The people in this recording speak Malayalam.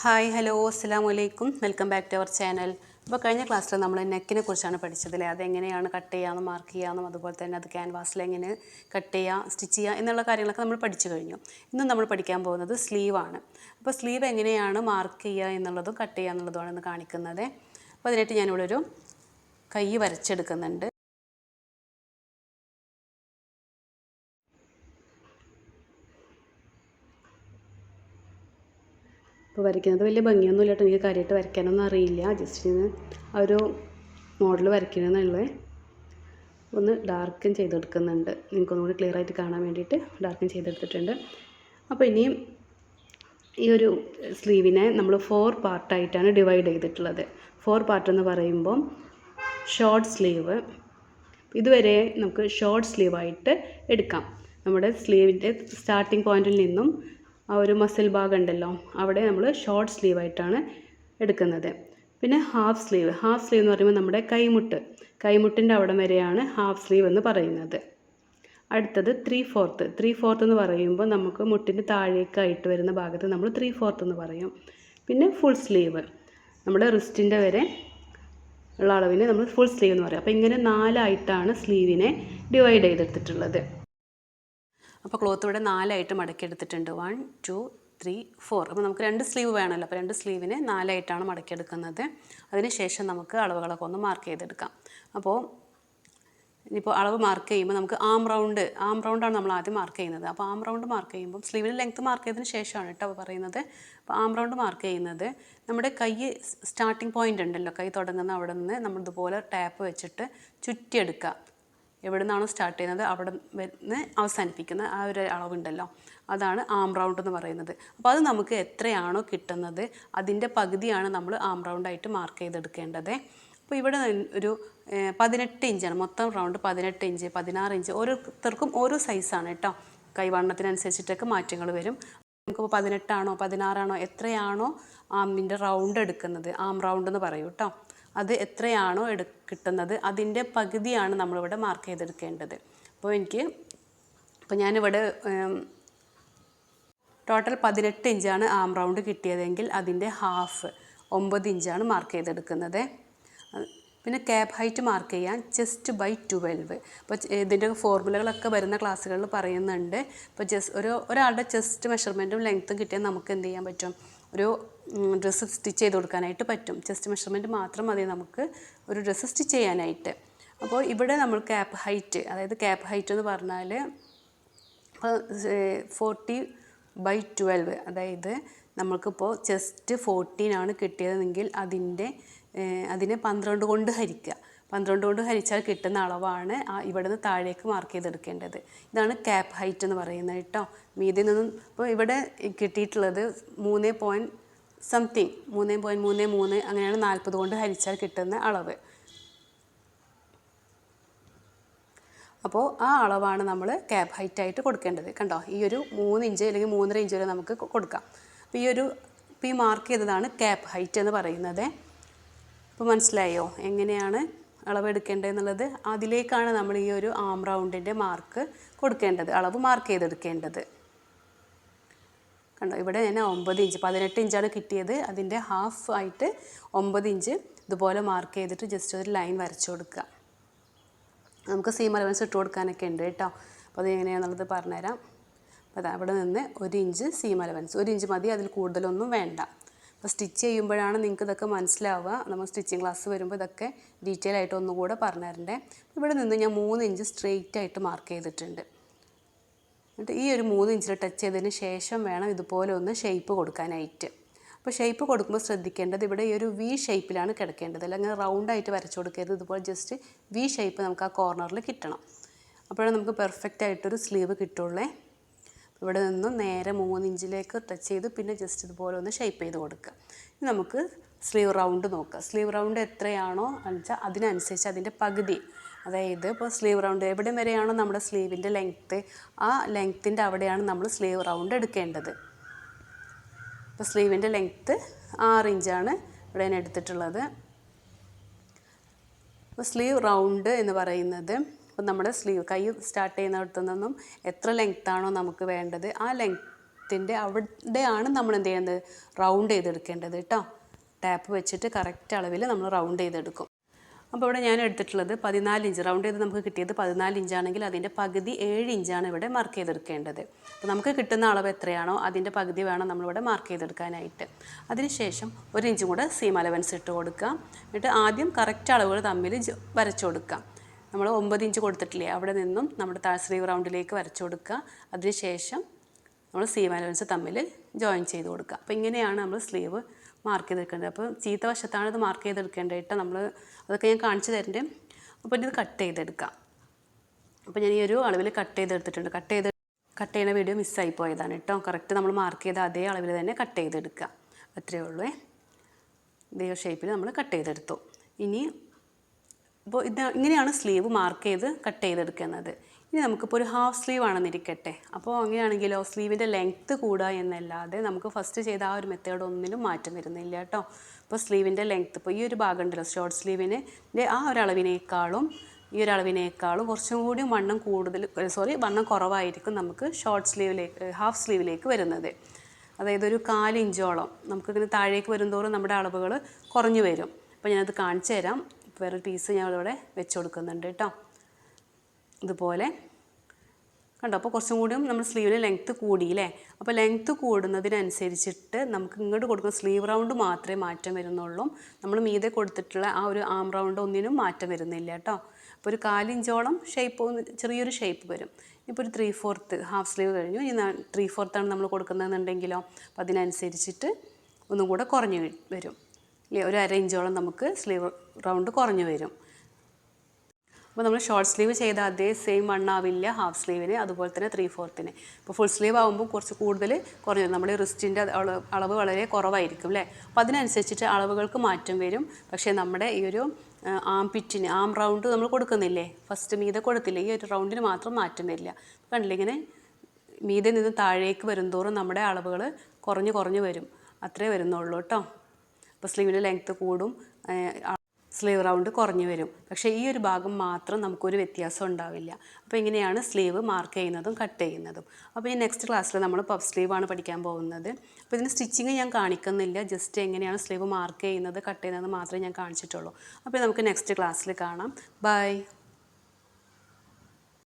ഹായ് ഹലോ അസ്സലാമു അലൈക്കും welcome back to our channel. അപ്പോൾ കഴിഞ്ഞ ക്ലാസ്സിൽ നമ്മൾ നെക്കിനെ കുറിച്ചാണ് പഠിച്ചതില്ലേ, അതെങ്ങനെയാണ് കട്ട് ചെയ്യാമെന്നും മാർക്ക് ചെയ്യാമെന്നും അതുപോലെ തന്നെ അത് ക്യാൻവാസിൽ എങ്ങനെ കട്ട് ചെയ്യുക സ്റ്റിച്ച് ചെയ്യുക എന്നുള്ള കാര്യങ്ങളൊക്കെ നമ്മൾ പഠിച്ചു കഴിഞ്ഞു. ഇന്ന് നമ്മൾ പഠിക്കാൻ പോകുന്നത് സ്ലീവാണ്. അപ്പോൾ സ്ലീവ് എങ്ങനെയാണ് മാർക്ക് ചെയ്യുക എന്നുള്ളതും കട്ട് ചെയ്യുക എന്നുള്ളതുമാണ് ഇന്ന് കാണിക്കുന്നത്. അപ്പോൾ അതിനായിട്ട് ഞാനിവിടെ ഒരു കൈ വരച്ചെടുക്കുന്നുണ്ട്. ഇപ്പോൾ വരയ്ക്കുന്നത് വലിയ ഭംഗിയൊന്നും ഇല്ലാട്ടോ, എനിക്ക് കാര്യമായിട്ട് വരയ്ക്കാനൊന്നും അറിയില്ല. ജസ്റ്റ് ആ ഒരു മോഡൽ വരയ്ക്കണമെന്നുള്ളത് ഒന്ന് ഡാർക്കൻ ചെയ്തെടുക്കുന്നുണ്ട്, നിങ്ങൾക്കൊന്നുകൂടി ക്ലിയർ ആയിട്ട് കാണാൻ വേണ്ടിയിട്ട് ഡാർക്കൻ ചെയ്തെടുത്തിട്ടുണ്ട്. അപ്പോൾ ഇനിയും ഈ ഒരു സ്ലീവിനെ നമ്മൾ 4 പാർട്ടായിട്ടാണ് ഡിവൈഡ് ചെയ്തിട്ടുള്ളത്. 4 പാർട്ട് എന്ന് പറയുമ്പം ഷോർട്ട് സ്ലീവ്, ഇതുവരെ നമുക്ക് ഷോർട്ട് സ്ലീവായിട്ട് എടുക്കാം. നമ്മുടെ സ്ലീവിൻ്റെ സ്റ്റാർട്ടിങ് പോയിൻറ്റിൽ നിന്നും ആ ഒരു മസിൽ ഭാഗം ഉണ്ടല്ലോ, അവിടെ നമ്മൾ ഷോർട്ട് സ്ലീവായിട്ടാണ് എടുക്കുന്നത്. പിന്നെ ഹാഫ് സ്ലീവ് എന്ന് പറയുമ്പോൾ നമ്മുടെ കൈമുട്ടിൻ്റെ അവിടം വരെയാണ് ഹാഫ് സ്ലീവ് എന്ന് പറയുന്നത്. അടുത്തത് 3/4 എന്ന് പറയുമ്പോൾ നമുക്ക് മുട്ടിൻ്റെ താഴേക്കായിട്ട് വരുന്ന ഭാഗത്ത് നമ്മൾ 3/4 എന്ന് പറയും. പിന്നെ ഫുൾ സ്ലീവ്, നമ്മുടെ റിസ്റ്റിൻ്റെ വരെ ഉള്ള അളവിന് നമ്മൾ ഫുൾ സ്ലീവ് എന്ന് പറയും. അപ്പോൾ ഇങ്ങനെ 4ആയിട്ടാണ് സ്ലീവിനെ ഡിവൈഡ് ചെയ്തെടുത്തിട്ടുള്ളത്. അപ്പോൾ ക്ലോത്ത് ഇവിടെ 4ആയിട്ട് മടക്കിയെടുത്തിട്ടുണ്ട്. 1 2 3 4. അപ്പോൾ നമുക്ക് 2 സ്ലീവ് വേണമല്ലോ, അപ്പോൾ 2 സ്ലീവിനെ 4ആയിട്ടാണ് മടക്കിയെടുക്കുന്നത്. അതിനുശേഷം നമുക്ക് അളവുകളൊക്കെ ഒന്ന് മാർക്ക് ചെയ്തെടുക്കാം. അപ്പോൾ ഇനിയിപ്പോൾ അളവ് മാർക്ക് ചെയ്യുമ്പോൾ നമുക്ക് ആം റൗണ്ടാണ് നമ്മൾ ആദ്യം മാർക്ക് ചെയ്യുന്നത്. അപ്പോൾ ആം റൗണ്ട് മാർക്ക് ചെയ്യുമ്പോൾ സ്ലീവിന് ലെങ്ത്ത് മാർക്ക് ചെയ്തതിന് ശേഷമാണ് കേട്ടോ പറയുന്നത്. അപ്പോൾ ആം റൗണ്ട് മാർക്ക് ചെയ്യുന്നത് നമ്മുടെ കൈ സ്റ്റാർട്ടിങ് പോയിൻ്റ് ഉണ്ടല്ലോ, കൈ തുടങ്ങുന്ന അവിടെ നിന്ന് നമ്മൾ ഇതുപോലെ ടാപ്പ് വെച്ചിട്ട് ചുറ്റിയെടുക്കുക. എവിടെ നിന്നാണോ സ്റ്റാർട്ട് ചെയ്യുന്നത് അവിടെ നിന്ന് അവസാനിപ്പിക്കുന്ന ആ ഒരു അളവുണ്ടല്ലോ, അതാണ് ആം റൗണ്ട് എന്ന് പറയുന്നത്. അപ്പോൾ അത് നമുക്ക് എത്രയാണോ കിട്ടുന്നത് അതിൻ്റെ പകുതിയാണ് നമ്മൾ ആം റൗണ്ടായിട്ട് മാർക്ക് ചെയ്തെടുക്കേണ്ടത്. അപ്പോൾ ഇവിടെ ഒരു 18 ഇഞ്ചാണ് മൊത്തം റൗണ്ട്. 18 ഇഞ്ച് 16 ഇഞ്ച് ഓരോരുത്തർക്കും ഓരോ സൈസാണ് കേട്ടോ, കൈവണ്ണത്തിനനുസരിച്ചിട്ടൊക്കെ മാറ്റങ്ങൾ വരും. നമുക്കിപ്പോൾ 18 ആണോ 16 ആണോ എത്രയാണോ ആമിൻ്റെ റൗണ്ട് എടുക്കുന്നത്, ആം റൗണ്ട് എന്ന് പറയും കേട്ടോ, അത് എത്രയാണോ കിട്ടുന്നത് അതിൻ്റെ പകുതിയാണ് നമ്മളിവിടെ മാർക്ക് ചെയ്തെടുക്കേണ്ടത്. അപ്പോൾ ഞാനിവിടെ ടോട്ടൽ 18 ഇഞ്ചാണ് ആം റൗണ്ട് കിട്ടിയതെങ്കിൽ അതിൻ്റെ ഹാഫ് 9 ഇഞ്ചാണ് മാർക്ക് ചെയ്തെടുക്കുന്നത്. പിന്നെ ക്യാപ് ഹൈറ്റ് മാർക്ക് ചെയ്യാൻ ചെസ്റ്റ് ബൈ 12. അപ്പോൾ ഇതിൻ്റെ ഫോർമുലകളൊക്കെ വരുന്ന ക്ലാസ്സുകളിൽ പറയുന്നുണ്ട്. ഇപ്പോൾ ഒരാളുടെ ചെസ്റ്റ് മെഷർമെൻറ്റും ലെങ്ത്തും കിട്ടിയാൽ നമുക്ക് എന്ത് ചെയ്യാൻ പറ്റും, ഒരു ഡ്രസ്സ് സ്റ്റിച്ച് ചെയ്ത് കൊടുക്കാനായിട്ട് പറ്റും. ചെസ്റ്റ് മെഷർമെൻറ്റ് മാത്രം മതി നമുക്ക് ഒരു ഡ്രസ്സ് സ്റ്റിച്ച് ചെയ്യാനായിട്ട്. അപ്പോൾ ഇവിടെ നമ്മൾ ക്യാപ് ഹൈറ്റ് എന്ന് പറഞ്ഞാൽ 40/12, അതായത് നമുക്കിപ്പോൾ ചെസ്റ്റ് 14 ആണ് കിട്ടിയതെങ്കിൽ അതിനെ 12 കൊണ്ട് ഹരിക്കുക. 12 കൊണ്ട് ഹരിച്ചാൽ കിട്ടുന്ന അളവാണ് ഇവിടെ നിന്ന് താഴേക്ക് മാർക്ക് ചെയ്തെടുക്കേണ്ടത്. ഇതാണ് ക്യാപ് ഹൈറ്റ് എന്ന് പറയുന്നത് കേട്ടോ. മീതിൽ നിന്നും ഇപ്പോൾ ഇവിടെ കിട്ടിയിട്ടുള്ളത് 3.33 അങ്ങനെയാണ് 40 കൊണ്ട് ഹരിച്ചാൽ കിട്ടുന്ന അളവ്. അപ്പോൾ ആ അളവാണ് നമ്മൾ ക്യാപ് ഹൈറ്റ് ആയിട്ട് കൊടുക്കേണ്ടത്. കണ്ടോ, ഈ ഒരു 3 ഇഞ്ച് അല്ലെങ്കിൽ 3.5 ഇഞ്ച് വരെ നമുക്ക് കൊടുക്കാം. അപ്പോൾ ഈ മാർക്ക് ചെയ്തതാണ് ക്യാപ് ഹൈറ്റ് എന്ന് പറയുന്നത്. അപ്പോൾ മനസ്സിലായോ എങ്ങനെയാണ് അളവെടുക്കേണ്ടതെന്നുള്ളത്? അതിലേക്കാണ് നമ്മൾ ഈ ഒരു ആം റൗണ്ടിൻ്റെ മാർക്ക് കൊടുക്കേണ്ടത്, അളവ് മാർക്ക് ചെയ്തെടുക്കേണ്ടത്. കണ്ടോ, ഇവിടെ ഞാൻ 9 ഇഞ്ച് 18 ഇഞ്ചാണ് കിട്ടിയത്, അതിൻ്റെ ഹാഫ് ആയിട്ട് 9 ഇഞ്ച് ഇതുപോലെ മാർക്ക് ചെയ്തിട്ട് ജസ്റ്റ് ഒരു ലൈൻ വരച്ചു കൊടുക്കുക. നമുക്ക് സീം അലവൻസ് ഇട്ട് കൊടുക്കാനൊക്കെ ഉണ്ട് കേട്ടോ. അപ്പോൾ അത് എങ്ങനെയാണെന്നുള്ളത് പറഞ്ഞുതരാം. അപ്പോൾ അവിടെ നിന്ന് 1 ഇഞ്ച് സീം അലവൻസ്, 1 ഇഞ്ച് മതി, അതിൽ കൂടുതലൊന്നും വേണ്ട. അപ്പോൾ സ്റ്റിച്ച് ചെയ്യുമ്പോഴാണ് നിങ്ങൾക്ക് ഇതൊക്കെ മനസ്സിലാവുക. നമ്മൾ സ്റ്റിച്ചിങ് ക്ലാസ് വരുമ്പോൾ ഇതൊക്കെ ഡീറ്റെയിൽ ആയിട്ട് ഒന്നുകൂടെ പറഞ്ഞു തരണ്ടേ. ഇവിടെ നിന്ന് ഞാൻ 3 ഇഞ്ച് സ്ട്രെയിറ്റ് ആയിട്ട് മാർക്ക് ചെയ്തിട്ടുണ്ട്. എന്നിട്ട് ഈ ഒരു 3 ഇഞ്ചിൽ ടച്ച് ചെയ്തതിന് ശേഷം വേണം ഇതുപോലെ ഒന്ന് ഷേപ്പ് കൊടുക്കാനായിട്ട്. അപ്പോൾ ഷേപ്പ് കൊടുക്കുമ്പോൾ ശ്രദ്ധിക്കേണ്ടത് ഇവിടെ ഈ ഒരു വി ഷേപ്പിലാണ് കിടക്കേണ്ടത്, അല്ലെങ്കിൽ റൗണ്ടായിട്ട് വരച്ചു കൊടുക്കരുത്. ഇതുപോലെ ജസ്റ്റ് വി ഷേപ്പ് നമുക്ക് ആ കോർണറിൽ കിട്ടണം. അപ്പോഴാണ് നമുക്ക് പെർഫെക്റ്റ് ആയിട്ടൊരു സ്ലീവ് കിട്ടുള്ളേ. ഇവിടെ നിന്നും നേരെ 3 ഇഞ്ചിലേക്ക് ടച്ച് ചെയ്ത് പിന്നെ ജസ്റ്റ് ഇതുപോലെ ഒന്ന് ഷേപ്പ് ചെയ്ത് കൊടുക്കുക. ഇനി നമുക്ക് സ്ലീവ് റൗണ്ട് നോക്കുക. സ്ലീവ് റൗണ്ട് എത്രയാണോ വെച്ചാൽ അതിനനുസരിച്ച് അതിൻ്റെ പകുതി, അതായത് ഇപ്പോൾ സ്ലീവ് റൗണ്ട് എവിടെ വരെയാണോ നമ്മുടെ സ്ലീവിൻ്റെ ലെങ്ത്ത്, ആ ലെങ്ത്തിൻ്റെ അവിടെയാണ് നമ്മൾ സ്ലീവ് റൗണ്ട് എടുക്കേണ്ടത്. ഇപ്പോൾ സ്ലീവിൻ്റെ ലെങ്ത്ത് 6 ഇഞ്ചാണ് ഇവിടെ ഞാൻ എടുത്തിട്ടുള്ളത്. അപ്പോൾ സ്ലീവ് റൗണ്ട് എന്ന് പറയുന്നത് അപ്പോൾ നമ്മുടെ സ്ലീവ് കൈ സ്റ്റാർട്ട് ചെയ്യുന്നിടത്തു നിന്നും എത്ര ലെങ്ത്താണോ നമുക്ക് വേണ്ടത് ആ കഴുത്തിൻ്റെ അവിടെയാണ് നമ്മൾ എന്ത് ചെയ്യുന്നത്, റൗണ്ട് ചെയ്തെടുക്കേണ്ടത് കേട്ടോ. ടാപ്പ് വെച്ചിട്ട് കറക്റ്റ് അളവിൽ നമ്മൾ റൗണ്ട് ചെയ്തെടുക്കും. അപ്പോൾ ഇവിടെ ഞാൻ എടുത്തിട്ടുള്ളത് 14 ഇഞ്ച്, റൗണ്ട് ചെയ്ത് നമുക്ക് കിട്ടിയത് 14 ഇഞ്ചാണെങ്കിൽ അതിൻ്റെ പകുതി 7 ഇഞ്ചാണ് ഇവിടെ മാർക്ക് ചെയ്തെടുക്കേണ്ടത്. അപ്പോൾ നമുക്ക് കിട്ടുന്ന അളവ് എത്രയാണോ അതിൻ്റെ പകുതി വേണം നമ്മളിവിടെ മാർക്ക് ചെയ്തെടുക്കാനായിട്ട്. അതിനുശേഷം 1 ഇഞ്ചും കൂടെ സീം അലവൻസ് ഇട്ട് കൊടുക്കുക. എന്നിട്ട് ആദ്യം കറക്റ്റ് അളവുകൾ തമ്മിൽ വരച്ചു കൊടുക്കാം. നമ്മൾ 9 ഇഞ്ച് കൊടുത്തിട്ടില്ലേ, അവിടെ നിന്നും നമ്മുടെ സ്ലീവ് റൗണ്ടിലേക്ക് വരച്ചു കൊടുക്കുക. അതിനുശേഷം നമ്മൾ സീം അലവൻസ് തമ്മിൽ ജോയിൻ ചെയ്ത് കൊടുക്കുക. അപ്പോൾ ഇങ്ങനെയാണ് നമ്മൾ സ്ലീവ് മാർക്ക് ചെയ്തെടുക്കേണ്ടത്. അപ്പോൾ ചീത്ത വശത്താണ് ഇത് മാർക്ക് ചെയ്തെടുക്കേണ്ടത് കേട്ടോ. നമ്മൾ അതൊക്കെ ഞാൻ കാണിച്ചു തരണ്ടേ. അപ്പോൾ ഇത് കട്ട് ചെയ്തെടുക്കാം. അപ്പോൾ ഞാൻ ഈ ഒരു അളവിൽ കട്ട് ചെയ്തെടുത്തിട്ടുണ്ട്. കട്ട് ചെയ്യുന്ന വീഡിയോ മിസ്സായി പോയതാണ് കേട്ടോ. കറക്റ്റ് നമ്മൾ മാർക്ക് ചെയ്ത അതേ അളവിൽ തന്നെ കട്ട് ചെയ്തെടുക്കുക. അത്രയേ ഉള്ളൂ. ഇതേ ഷേപ്പിൽ നമ്മൾ കട്ട് ചെയ്തെടുത്തു. ഇനി അപ്പോൾ ഇങ്ങനെയാണ് സ്ലീവ് മാർക്ക് ചെയ്ത് കട്ട് ചെയ്തെടുക്കുന്നത്. ഇനി നമുക്കിപ്പോൾ ഒരു ഹാഫ് സ്ലീവ് ആണെന്നിരിക്കട്ടെ. അപ്പോൾ അങ്ങനെയാണെങ്കിലോ സ്ലീവിൻ്റെ ലെങ്ത്ത് കൂടുക എന്നല്ലാതെ നമുക്ക് ഫസ്റ്റ് ചെയ്ത ആ ഒരു മെത്തേഡ് ഒന്നിനും മാറ്റം വരുന്നില്ല കേട്ടോ. ഇപ്പോൾ സ്ലീവിൻ്റെ ലെങ്ത്ത്, ഇപ്പോൾ ഈ ഒരു ഭാഗം ഉണ്ടല്ലോ ഷോർട്ട് സ്ലീവിന് ആ ഒരു അളവിനേക്കാളും ഈ ഒരു അളവിനേക്കാളും കുറച്ചും കൂടി വണ്ണം വണ്ണം കുറവായിരിക്കും നമുക്ക് ഷോർട്ട് സ്ലീവിലേക്ക് ഹാഫ് സ്ലീവിലേക്ക് വരുന്നത്. അതായത് ഒരു 4 ഇഞ്ചോളം നമുക്കിങ്ങനെ താഴേക്ക് വരുന്തോറും നമ്മുടെ അളവുകൾ കുറഞ്ഞു വരും. അപ്പോൾ ഞാനത് കാണിച്ചു തരാം. വേറൊരു പീസ് ഞങ്ങളിവിടെ വെച്ച് കൊടുക്കുന്നുണ്ട് കേട്ടോ. ഇതുപോലെ കണ്ടോ. അപ്പോൾ കുറച്ചും കൂടിയും നമ്മൾ സ്ലീവിന് ലെങ്ത്ത് കൂടിയില്ലേ. അപ്പോൾ ലെങ്ത്ത് കൂടുന്നതിനനുസരിച്ചിട്ട് നമുക്ക് ഇങ്ങോട്ട് കൊടുക്കുന്ന സ്ലീവ് റൗണ്ട് മാത്രമേ മാറ്റം വരുന്നുള്ളൂ. നമ്മൾ മീതെ കൊടുത്തിട്ടുള്ള ആ ഒരു ആം റൗണ്ട് ഒന്നിനും മാറ്റം വരുന്നില്ല കേട്ടോ. അപ്പോൾ ഒരു 4 ഇഞ്ചോളം ചെറിയൊരു ഷേപ്പ് വരും. ഇപ്പോൾ ഒരു 3/4 ഹാഫ് സ്ലീവ് കഴിഞ്ഞു. ഇനി 3/4 ആണ് നമ്മൾ കൊടുക്കുന്നതെന്നുണ്ടെങ്കിലോ അപ്പോൾ അതിനനുസരിച്ചിട്ട് ഒന്നും കൂടെ കുറഞ്ഞു വരും ഇല്ലേ. ഒരു 1/2 ഇഞ്ചോളം നമുക്ക് സ്ലീവ് റൗണ്ട് കുറഞ്ഞു വരും. അപ്പോൾ നമ്മൾ ഷോർട്ട് സ്ലീവ് ചെയ്ത അതേ സെയിം വണ്ണാവില്ല ഹാഫ് സ്ലീവിന്, അതുപോലെ തന്നെ 3/4. ഇപ്പോൾ ഫുൾ സ്ലീവ് ആകുമ്പോൾ കുറച്ച് കൂടുതൽ കുറഞ്ഞു. നമ്മുടെ റിസ്റ്റിൻ്റെ അളവ് വളരെ കുറവായിരിക്കും അല്ലേ. അപ്പോൾ അതിനനുസരിച്ചിട്ട് അളവുകൾക്ക് മാറ്റം വരും. പക്ഷേ നമ്മുടെ ഈ ഒരു ആം റൗണ്ട് നമ്മൾ കൊടുക്കുന്നില്ലേ, ഫസ്റ്റ് മീതെ കൊടുത്തില്ലേ, ഈ ഒരു റൗണ്ടിന് മാത്രം മാറ്റം വരില്ല. കണ്ടില്ലേ, ഇങ്ങനെ മീതെ നിന്ന് താഴേക്ക് വരുംതോറും നമ്മുടെ അളവുകൾ കുറഞ്ഞു വരും. അത്രേ വരുന്നുള്ളൂ കേട്ടോ. അപ്പോൾ സ്ലീവിൻ്റെ ലെങ്ത്ത് കൂടും, സ്ലീവ് റൗണ്ട് കുറഞ്ഞു വരും. പക്ഷേ ഈ ഒരു ഭാഗം മാത്രം നമുക്കൊരു വ്യത്യാസം ഉണ്ടാവില്ല. അപ്പോൾ ഇങ്ങനെയാണ് സ്ലീവ് മാർക്ക് ചെയ്യുന്നതും കട്ട് ചെയ്യുന്നതും. അപ്പോൾ ഈ നെക്സ്റ്റ് ക്ലാസ്സിൽ നമ്മൾ പഫ് സ്ലീവാണ് പഠിക്കാൻ പോകുന്നത്. അപ്പോൾ ഇതിന് സ്റ്റിച്ചിങ് ഞാൻ കാണിക്കുന്നില്ല, ജസ്റ്റ് എങ്ങനെയാണ് സ്ലീവ് മാർക്ക് ചെയ്യുന്നത് കട്ട് ചെയ്യുന്നത് മാത്രമേ ഞാൻ കാണിച്ചിട്ടുള്ളൂ. അപ്പോൾ നമുക്ക് നെക്സ്റ്റ് ക്ലാസ്സിൽ കാണാം. ബൈ.